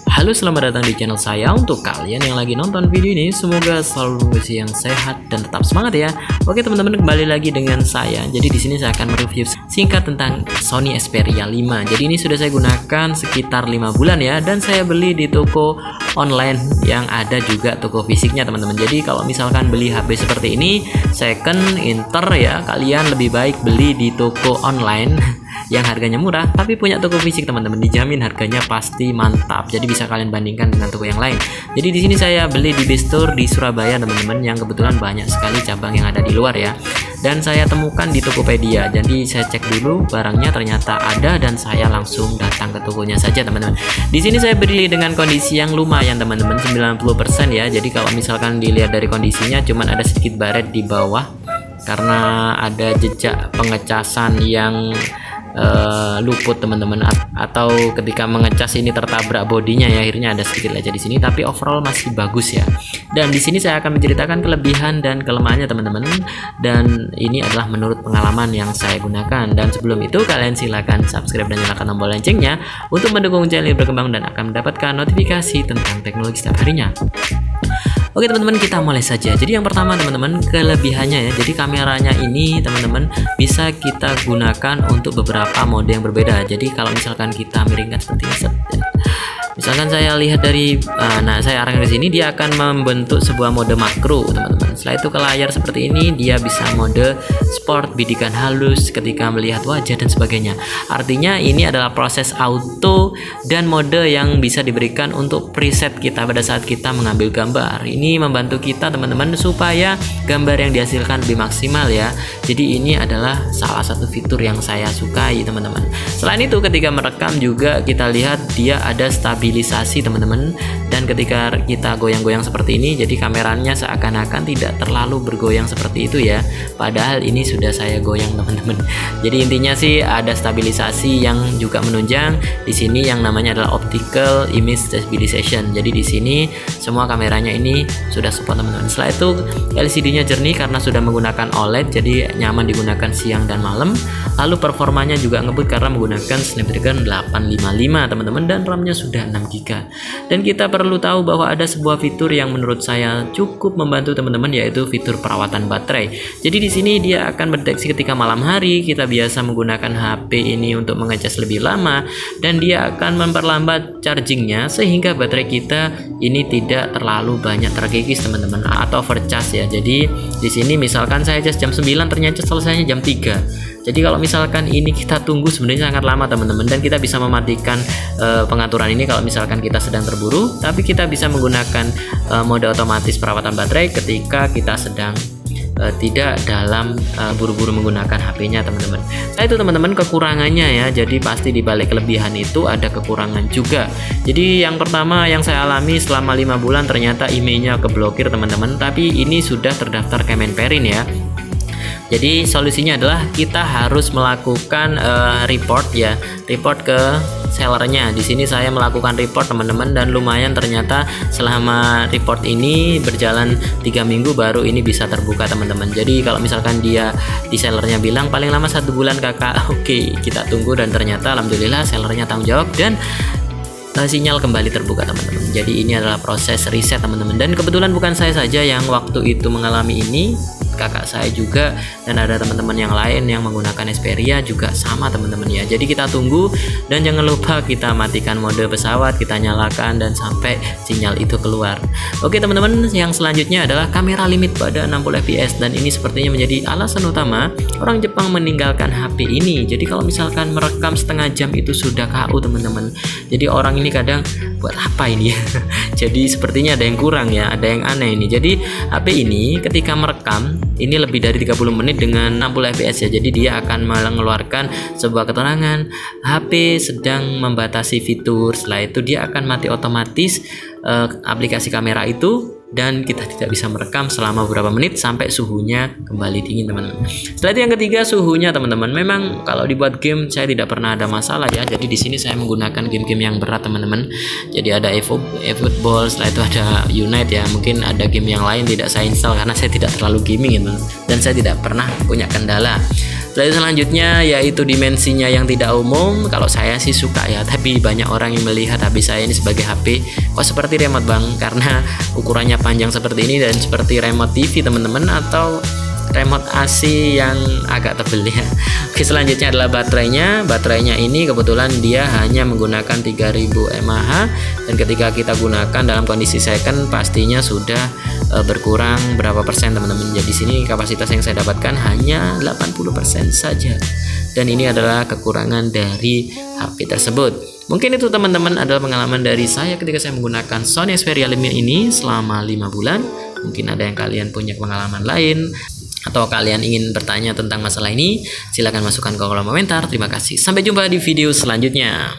Halo, selamat datang di channel saya. Untuk kalian yang lagi nonton video ini, semoga selalu kondisi yang sehat dan tetap semangat ya. Oke teman-teman, kembali lagi dengan saya. Jadi di sini saya akan mereview singkat tentang Sony Xperia 5. Jadi ini sudah saya gunakan sekitar 5 bulan ya, dan saya beli di toko online yang ada juga toko fisiknya teman-teman. Jadi kalau misalkan beli HP seperti ini second inter ya, kalian lebih baik beli di toko online yang harganya murah tapi punya toko fisik teman-teman, dijamin harganya pasti mantap. Jadi bisa kalian bandingkan dengan toko yang lain. Jadi di sini saya beli di Bistore di Surabaya teman-teman, yang kebetulan banyak sekali cabang yang ada di luar ya. Dan saya temukan di Tokopedia. Jadi saya cek dulu barangnya, ternyata ada, dan saya langsung datang ke tokonya saja teman-teman. Di sini saya beli dengan kondisi yang lumayan teman-teman, 90% ya. Jadi kalau misalkan dilihat dari kondisinya, cuman ada sedikit baret di bawah karena ada jejak pengecasan yang luput teman-teman, atau ketika mengecas ini tertabrak bodinya ya, akhirnya ada sedikit lecet di sini, tapi overall masih bagus ya. Dan di sini saya akan menceritakan kelebihan dan kelemahannya teman-teman, dan ini adalah menurut pengalaman yang saya gunakan. Dan sebelum itu kalian silahkan subscribe dan nyalakan tombol loncengnya untuk mendukung channel berkembang dan akan mendapatkan notifikasi tentang teknologi setiap harinya. Oke teman-teman, kita mulai saja. Jadi yang pertama teman-teman, kelebihannya ya. Jadi kameranya ini teman-teman bisa kita gunakan untuk beberapa mode yang berbeda. Jadi kalau misalkan kita miringkan seperti ini, misalkan saya lihat dari saya arahkan ke sini, dia akan membentuk sebuah mode makro teman-teman. Setelah itu ke layar seperti ini, dia bisa mode sport, bidikan halus ketika melihat wajah dan sebagainya. Artinya ini adalah proses auto dan mode yang bisa diberikan untuk preset kita pada saat kita mengambil gambar. Ini membantu kita teman-teman supaya gambar yang dihasilkan lebih maksimal ya. Jadi ini adalah salah satu fitur yang saya sukai teman-teman. Selain itu ketika merekam juga kita lihat dia ada stabilisasi teman-teman, dan ketika kita goyang-goyang seperti ini, jadi kameranya seakan-akan tidak terlalu bergoyang seperti itu ya, padahal ini sudah saya goyang teman-teman. Jadi intinya sih ada stabilisasi yang juga menunjang. Di sini yang namanya adalah optical image stabilization. Jadi di sini semua kameranya ini sudah support teman-teman. Setelah itu LCD-nya jernih karena sudah menggunakan OLED, jadi nyaman digunakan siang dan malam. Lalu performanya juga ngebut karena menggunakan Snapdragon 855 teman-teman, dan RAM-nya sudah 6GB. Dan kita perlu tahu bahwa ada sebuah fitur yang menurut saya cukup membantu teman-teman, yaitu fitur perawatan baterai. Jadi di sini dia akan mendeteksi ketika malam hari kita biasa menggunakan HP ini untuk mengecas lebih lama, dan dia akan memperlambat chargingnya sehingga baterai kita ini tidak terlalu banyak terkikis teman-teman, atau overcharge ya. Jadi di sini misalkan saya cas jam 9, ternyata selesainya jam 3. Jadi kalau misalkan ini kita tunggu sebenarnya sangat lama teman-teman, dan kita bisa mematikan pengaturan ini kalau misalkan kita sedang terburu, tapi kita bisa menggunakan mode otomatis perawatan baterai ketika kita sedang tidak dalam buru-buru menggunakan HP-nya teman-teman. Nah itu teman-teman kekurangannya ya. Jadi pasti di balik kelebihan itu ada kekurangan juga. Jadi yang pertama yang saya alami selama 5 bulan, ternyata emailnya keblokir teman-teman, tapi ini sudah terdaftar Kemenperin ya. Jadi solusinya adalah kita harus melakukan report ya, report ke sellernya. Di sini saya melakukan report teman-teman, dan lumayan ternyata selama report ini berjalan 3 minggu baru ini bisa terbuka teman-teman. Jadi kalau misalkan dia di sellernya bilang paling lama 1 bulan kakak, oke, kita tunggu, dan ternyata alhamdulillah sellernya tanggung jawab dan sinyal kembali terbuka teman-teman. Jadi ini adalah proses riset teman-teman, dan kebetulan bukan saya saja yang waktu itu mengalami ini, kakak saya juga, dan ada teman-teman yang lain yang menggunakan Xperia juga sama teman-teman ya. Jadi kita tunggu, dan jangan lupa kita matikan mode pesawat, kita nyalakan dan sampai sinyal itu keluar. Oke teman-teman, yang selanjutnya adalah kamera limit pada 60 fps, dan ini sepertinya menjadi alasan utama orang Jepang meninggalkan HP ini. Jadi kalau misalkan merekam setengah jam itu sudah KO teman-teman. Jadi orang ini kadang buat apa ini ya? Jadi sepertinya ada yang kurang ya, ada yang aneh ini. Jadi HP ini ketika merekam ini lebih dari 30 menit dengan 60 fps ya. Jadi dia akan mengeluarkan sebuah keterangan HP sedang membatasi fitur. Setelah itu dia akan mati otomatis aplikasi kamera itu, dan kita tidak bisa merekam selama beberapa menit sampai suhunya kembali dingin teman-teman. Setelah itu yang ketiga, suhunya teman-teman. Memang kalau dibuat game saya tidak pernah ada masalah ya. Jadi di sini saya menggunakan game-game yang berat teman-teman. Jadi ada eFootball, setelah itu ada Unite ya. Mungkin ada game yang lain tidak saya install karena saya tidak terlalu gaming teman-teman, dan saya tidak pernah punya kendala. Slide selanjutnya yaitu dimensinya yang tidak umum. Kalau saya sih suka ya, tapi banyak orang yang melihat HP saya ini sebagai HP kok seperti remote bang, karena ukurannya panjang seperti ini dan seperti remote TV teman-teman, atau remote AC yang agak tebel ya. Oke, selanjutnya adalah baterainya. Baterainya ini kebetulan dia hanya menggunakan 3000 mAh, dan ketika kita gunakan dalam kondisi second pastinya sudah berkurang berapa persen teman-teman. Jadi sini kapasitas yang saya dapatkan hanya 80% saja, dan ini adalah kekurangan dari HP tersebut. Mungkin itu teman-teman adalah pengalaman dari saya ketika saya menggunakan Sony Xperia 5 ini selama 5 bulan. Mungkin ada yang kalian punya pengalaman lain, atau kalian ingin bertanya tentang masalah ini, silahkan masukkan ke kolom komentar. Terima kasih. Sampai jumpa di video selanjutnya.